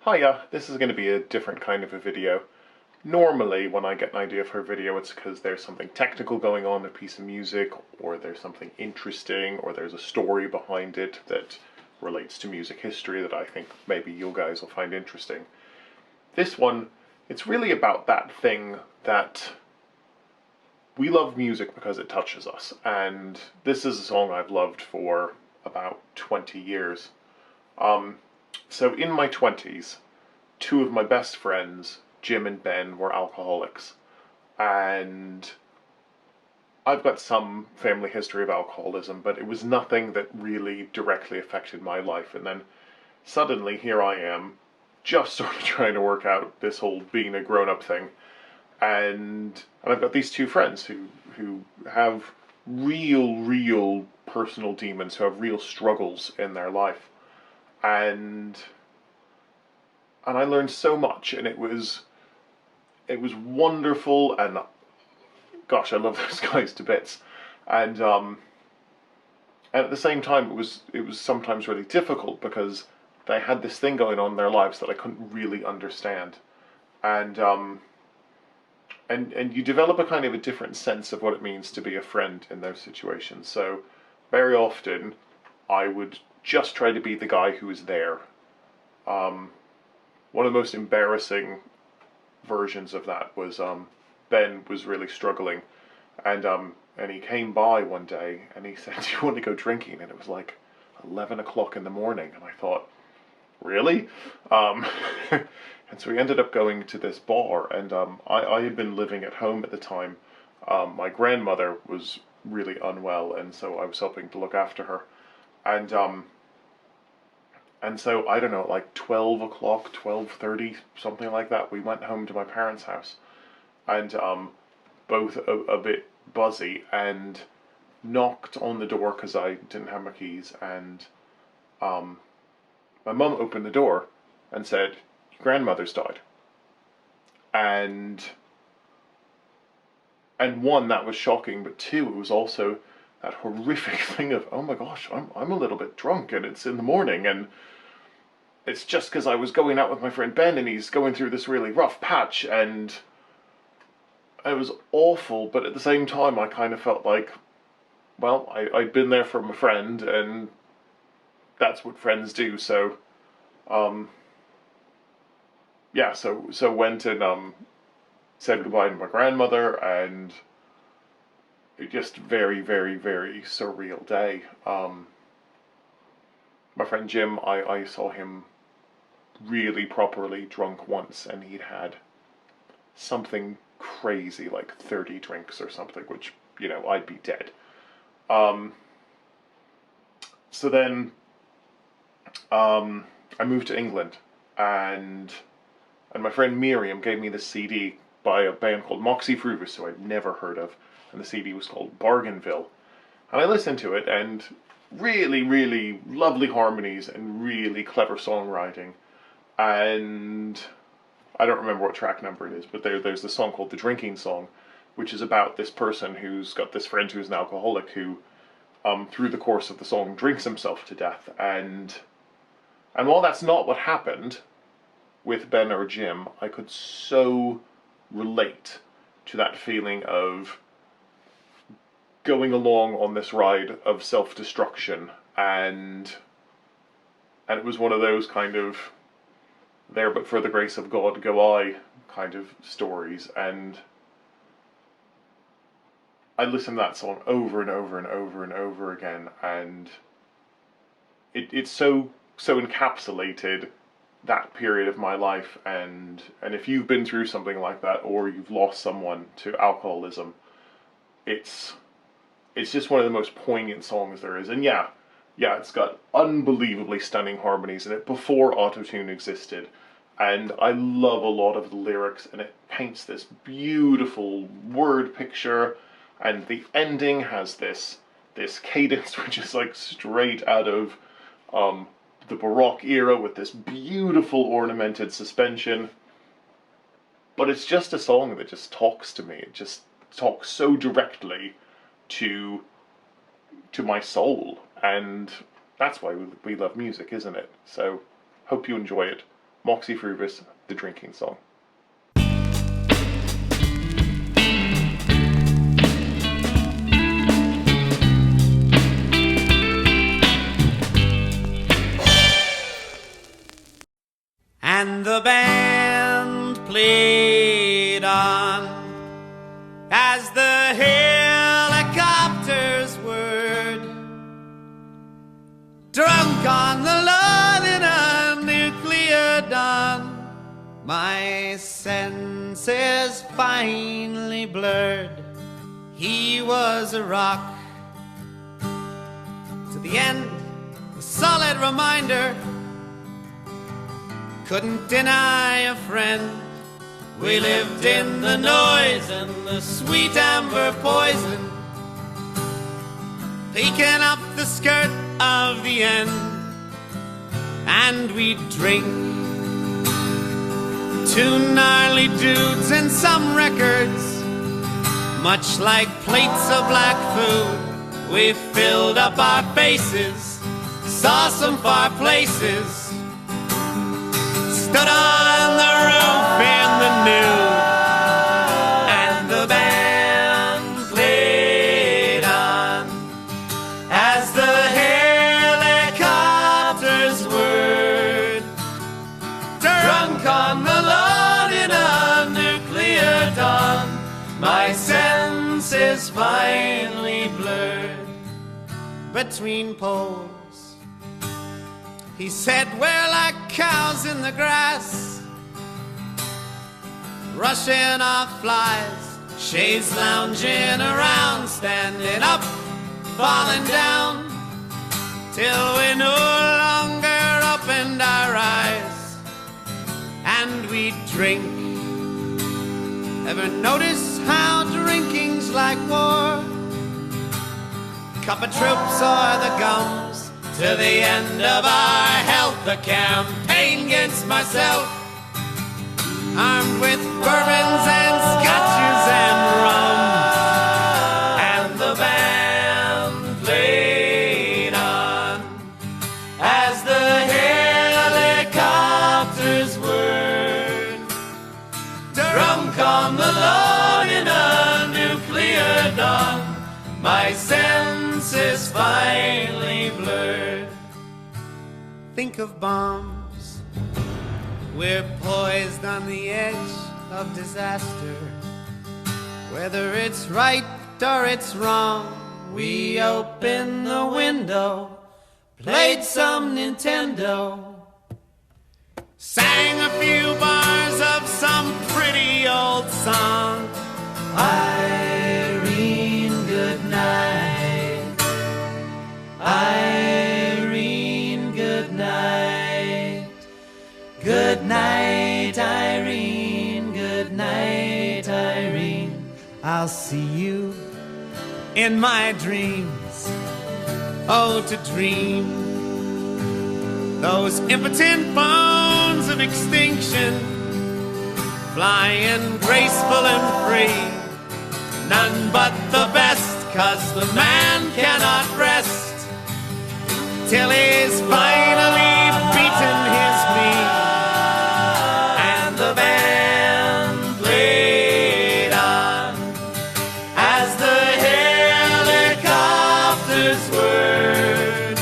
Hiya, this is going to be a different kind of a video. Normally, when I get an idea for a video, it's because there's something technical going on, a piece of music, or there's something interesting, or there's a story behind it that relates to music history that I think maybe you guys will find interesting. This one, it's really about that thing that we love music because it touches us, and this is a song I've loved for about 20 years. So in my 20s, two of my best friends, Jim and Ben, were alcoholics. And I've got some family history of alcoholism, but it was nothing that really directly affected my life. And then suddenly here I am, just sort of trying to work out this whole being a grown-up thing. And I've got these two friends who have real personal demons, who have real struggles in their life. And I learned so much, and it was wonderful, and gosh, I love those guys to bits. And at the same time, it was sometimes really difficult because they had this thing going on in their lives that I couldn't really understand, and and you develop a kind of a different sense of what it means to be a friend in those situations. So very often, I would just try to be the guy who was there. One of the most embarrassing versions of that was Ben was really struggling, and he came by one day and he said, "Do you want to go drinking?" And it was like 11 o'clock in the morning, and I thought, really? And so we ended up going to this bar, and I had been living at home at the time. My grandmother was really unwell, and so I was helping to look after her, and and so, I don't know, like 12 o'clock, 12:30, something like that, we went home to my parents' house. And both a bit buzzy, and knocked on the door because I didn't have my keys. And um, my mum opened the door and said, "Your grandmother's died." And, and one, that was shocking, but two, it was also that horrific thing of, oh my gosh, I'm a little bit drunk, and it's in the morning, and it's just because I was going out with my friend Ben, and he's going through this really rough patch, and it was awful. But at the same time, I kind of felt like, well, I'd been there for my friend, and that's what friends do. So, um, yeah, so went and said goodbye to my grandmother, and it just very surreal day. My friend Jim, I saw him really properly drunk once, and he'd had something crazy like 30 drinks or something, which, I'd be dead. Um, so then I moved to England, and my friend Miriam gave me this CD by a band called Moxie Fruvus, who I'd never heard of, and the CD was called Bargainville. And I listened to it, and really lovely harmonies and really clever songwriting. And I don't remember what track number it is, but there's this song called The Drinking Song, which is about this person who's got this friend who's an alcoholic who, through the course of the song, drinks himself to death. And while that's not what happened with Ben or Jim, I could so relate to that feeling of going along on this ride of self-destruction, and it was one of those kind of there but for the grace of God go I kind of stories. And I listened to that song over and over again, and it so encapsulated that period of my life. And if you've been through something like that, or you've lost someone to alcoholism, it's just one of the most poignant songs there is. And yeah, it's got unbelievably stunning harmonies in it before autotune existed. And I love a lot of the lyrics, and it paints this beautiful word picture. And the ending has this cadence which is like straight out of the Baroque era, with this beautiful ornamented suspension. But it's just a song that just talks to me. It just talks so directly to my soul, and that's why we love music, isn't it? So, hope you enjoy it. Moxie Frubus, The Drinking Song. And the band played on as the helicopters whirred, drunk on the Lord in a nuclear dawn. My senses finally blurred. He was a rock to the end, a solid reminder. Couldn't deny a friend. We lived in the noise and the sweet amber poison, peeking up the skirt of the end. And we'd drink, two gnarly dudes and some records, much like plates of black food. We filled up our faces, saw some far places, stood on the roof in the nude, and the band played on as the helicopters whirred, drunk on the Lord in a nuclear dawn. My senses finally blurred between poles. He said, we're like cows in the grass, rushing off flies, shades lounging around, standing up, falling down, till we no longer opened our eyes. And we drink. Ever notice how drinking's like war? Cup of troops or the gums, to the end of our health, the campaign against myself, armed with bourbons and scotches and rum. And the band played on as the helicopters whirred, drunk on the Lord in a nuclear dawn. My senses finally blurred. Think of bombs. We're poised on the edge of disaster. Whether it's right or it's wrong, we opened the window, played some Nintendo, sang a few bars of some pretty old song. Irene, good night. Irene, good night. Good night, Irene. Good night, Irene. I'll see you in my dreams. Oh, to dream those impotent bones of extinction, flying graceful and free. None but the best, 'cause the man cannot rest till he's finally beaten his meat. And the band played on as the helicopters whirred,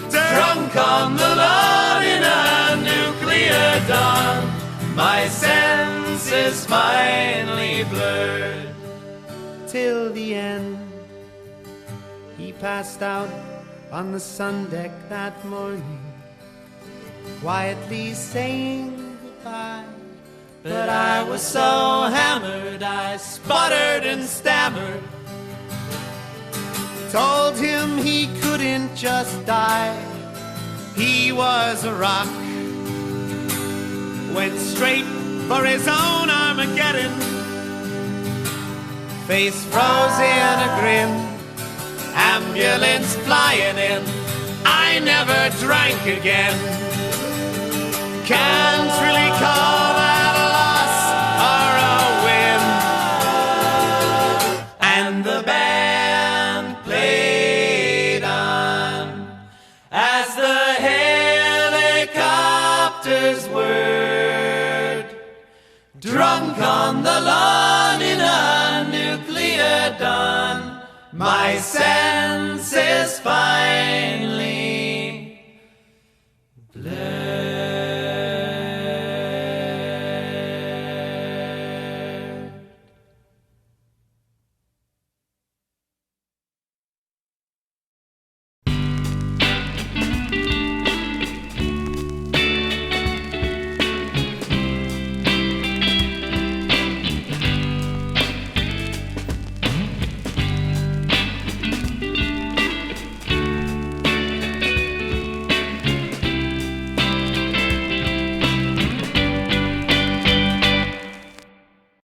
drunk on the Lord in a nuclear dawn. My senses finally blurred. Till the end, he passed out on the sun deck that morning, quietly saying goodbye. But I was so hammered, I sputtered and stammered, told him he couldn't just die. He was a rock, went straight for his own Armageddon, face froze in a grin, ambulance flying in. I never drank again. Can't really call that a loss or a win. And the band played on as the helicopters were Drunk on the lawn in a nuclear dawn, my senses finally